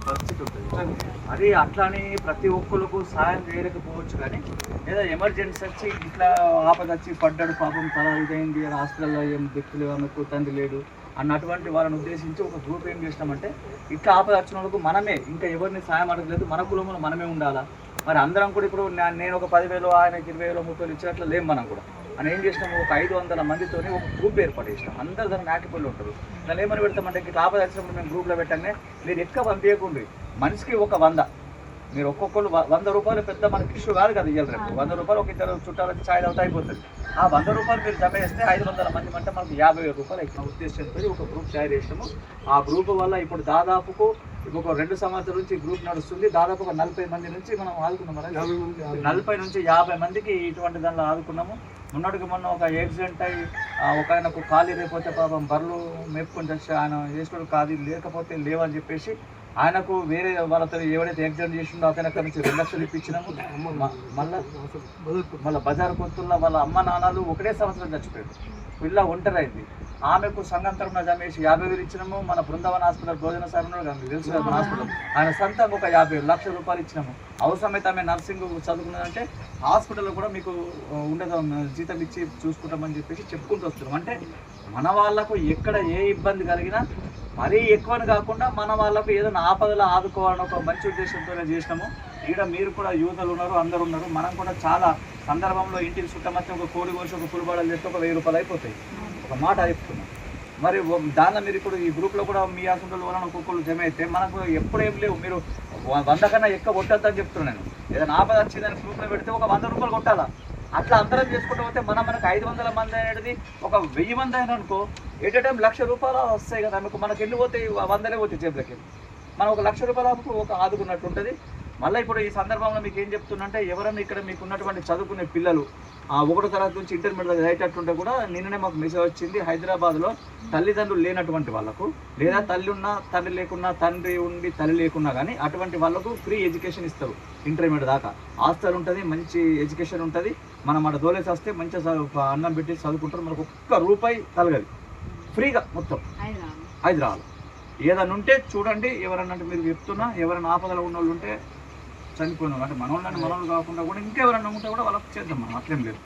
పరిస్థితి ఉంటుంది. అది అట్లా అని ప్రతి ఒక్కరికి సాయం చేయలేకపోవచ్చు, కానీ ఏదో ఎమర్జెన్సీ వచ్చి ఇట్లా ఆపద వచ్చి పడ్డాడు పాపం తల ఇదైంది హాస్పిటల్లో ఏం దిక్కులు ఆమెకు తండ్రి లేడు అన్నటువంటి వాళ్ళని ఉద్దేశించి ఒక గ్రూప్ ఏం చేసినామంటే ఇట్లా ఆపద వచ్చిన వాళ్ళకు మనమే, ఇంకా ఎవరిని సాయం అడగలేదు, మన కులంలో మనమే ఉండాలా. మరి అందరం కూడా ఇప్పుడు నేను ఒక 10,000 ఆయనకి 20,000 30,000 ఇచ్చినట్లు లేం మనం కూడా అని ఏం చేసినాము, ఒక 500 మందితోని ఒక గ్రూప్ ఏర్పాటు చేసినాం. అందరు దాన్ని నాటిపల్లి ఉంటారు. దాన్ని ఏమని పెడతామంటే ఇట్లా ఆపద వచ్చినప్పుడు మేము గ్రూప్లో పెట్టండి, మీరు ఎక్కువ పంపించకుండా మనిషికి ఒక 100, మీరు ఒక్కొక్కరు 100 రూపాయలు పెద్ద మనకి ఇష్యూ కాదు కదా, ఇవ్వాలి రేపు 100 రూపాయలు ఒక ఇద్దరు చుట్టాలకి ఛాయ్ అవుతా అయిపోతుంది. ఆ 100 రూపాయలు మీరు జమ చేస్తే 500 మంది అంటే మనకు 50,000 రూపాయలు ఎక్కువ ఉద్దేశంతో ఒక గ్రూప్ తయారు చేసినాము. ఆ గ్రూప్ వల్ల ఇప్పుడు దాదాపుకు ఒక 2 సంవత్సరాల నుంచి గ్రూప్ నడుస్తుంది. దాదాపు ఒక 40 మంది నుంచి మనం ఆదుకున్నాం. 40 నుంచి 50 మందికి ఇటువంటి దానిలో ఆదుకున్నాము. మొన్నటికి మొన్న ఒక యాక్సిడెంట్ అయ్యి ఒక ఆయనకు ఖాళీ లేకపోతే పాపం బర్రెలు మేపుకొని వచ్చి ఆయన వేసుకోవడం కాదు లేకపోతే లేవని చెప్పేసి ఆయనకు వేరే వాళ్ళతో ఎవరైతే యాక్సిడెంట్ చేసిండో అతను అక్కడి నుంచి 2 లక్షలు ఇప్పించినాము. మళ్ళీ బజార్ కొత్తుల్లో వాళ్ళ అమ్మ నాన్నలు ఒకటే సంవత్సరం చచ్చిపోయారు, పిల్ల ఒంటరైంది. ఆమెకు సంఘం తరఫున జమేసి 50,000 ఇచ్చినాము. మన బృందావన్ హాస్పిటల్ భోజన సార్ తెలుసు కదా మన హాస్పిటల్, ఆయన సొంతంగా ఒక 50 లక్షల రూపాయలు ఇచ్చినాము. అవసరమైతే ఆమె నర్సింగ్ చదువుకున్నదంటే హాస్పిటల్లో కూడా మీకు ఉండదు జీతం ఇచ్చి చూసుకుంటామని చెప్పేసి చెప్పుకుంటూ వస్తున్నాం. అంటే మన వాళ్ళకు ఎక్కడ ఏ ఇబ్బంది కలిగినా మరీ ఎక్కువని కాకుండా మన వాళ్ళకు ఏదైనా ఆపదలో ఆదుకోవాలని ఒక మంచి ఉద్దేశంతోనే చేసినాము. ఇక్కడ మీరు కూడా యువతలు ఉన్నారు, అందరు ఉన్నారు. మనం కూడా చాలా సందర్భంలో ఇంటికి చుట్టమొత్తం ఒక కోడి కోసి ఒక పులిబాడలు చేస్తే ఒక 1000 రూపాయలు అయిపోతాయి, ఒక మాట చెప్తున్నాం. మరి దానిలో మీరు ఇప్పుడు ఈ గ్రూప్లో కూడా మీ హాస్పిటల్ వలన ఒక్కొక్కరు జమ అయితే మనకు ఎప్పుడేం లేవు, మీరు 100 కన్నా ఎక్కువ కొట్టద్దని చెప్తున్నాను నేను. ఏదైనా ఆపద వచ్చిందని గ్రూప్లో పెడితే ఒక 100 రూపాయలు కొట్టాలా. అట్లా అందరం చేసుకుంటూ పోతే మనకు 500 మంది అనేది ఒక 1000 మంది అయినా అనుకో ఎట్ ఏ టైం 1,00,000 రూపాయలు వస్తాయి కదా. మనకు ఎన్ని పోతాయి, 100 పోతాయి జేబులకి. మనం ఒక 1,00,000 రూపాయలకు ఒక ఆదుకున్నట్టు ఉంటుంది. మళ్ళీ ఇప్పుడు ఈ సందర్భంలో మీకు ఏం చెప్తున్నంటే ఎవరైనా ఇక్కడ మీకు ఉన్నటువంటి చదువుకునే పిల్లలు 1వ తరగతి నుంచి ఇంటర్మీడియట్ అయ్యేటట్టుంటే కూడా నిన్ననే మాకు మెసేజ్ వచ్చింది, హైదరాబాద్లో తల్లిదండ్రులు లేనటువంటి వాళ్ళకు, లేదా తల్లి ఉన్నా తండ్రి లేకున్నా, తండ్రి ఉండి తల్లి లేకున్నా కానీ అటువంటి వాళ్ళకు ఫ్రీ ఎడ్యుకేషన్ ఇస్తారు. ఇంటర్మీడియట్ దాకా హాస్టల్ ఉంటుంది, మంచి ఎడ్యుకేషన్ ఉంటుంది. మనం అక్కడ దోలేసి వస్తే మంచిగా అన్నం పెట్టి చదువుకుంటారు. మనకు ఒక్క రూపాయి తలగదు, ఫ్రీగా మొత్తం హైదరాబాద్. ఏదన్నా ఉంటే చూడండి, ఎవరన్నా అంటే మీరు చెప్తున్నా ఎవరైనా ఆపదలో ఉన్న వాళ్ళు ఉంటే చనిపోయిన అంటే మనోళ్ళని కాకుండా కూడా ఇంకెవరన్నా ఉంటే కూడా వాళ్ళకి చేద్దాం మనం, అట్లేం లేదు.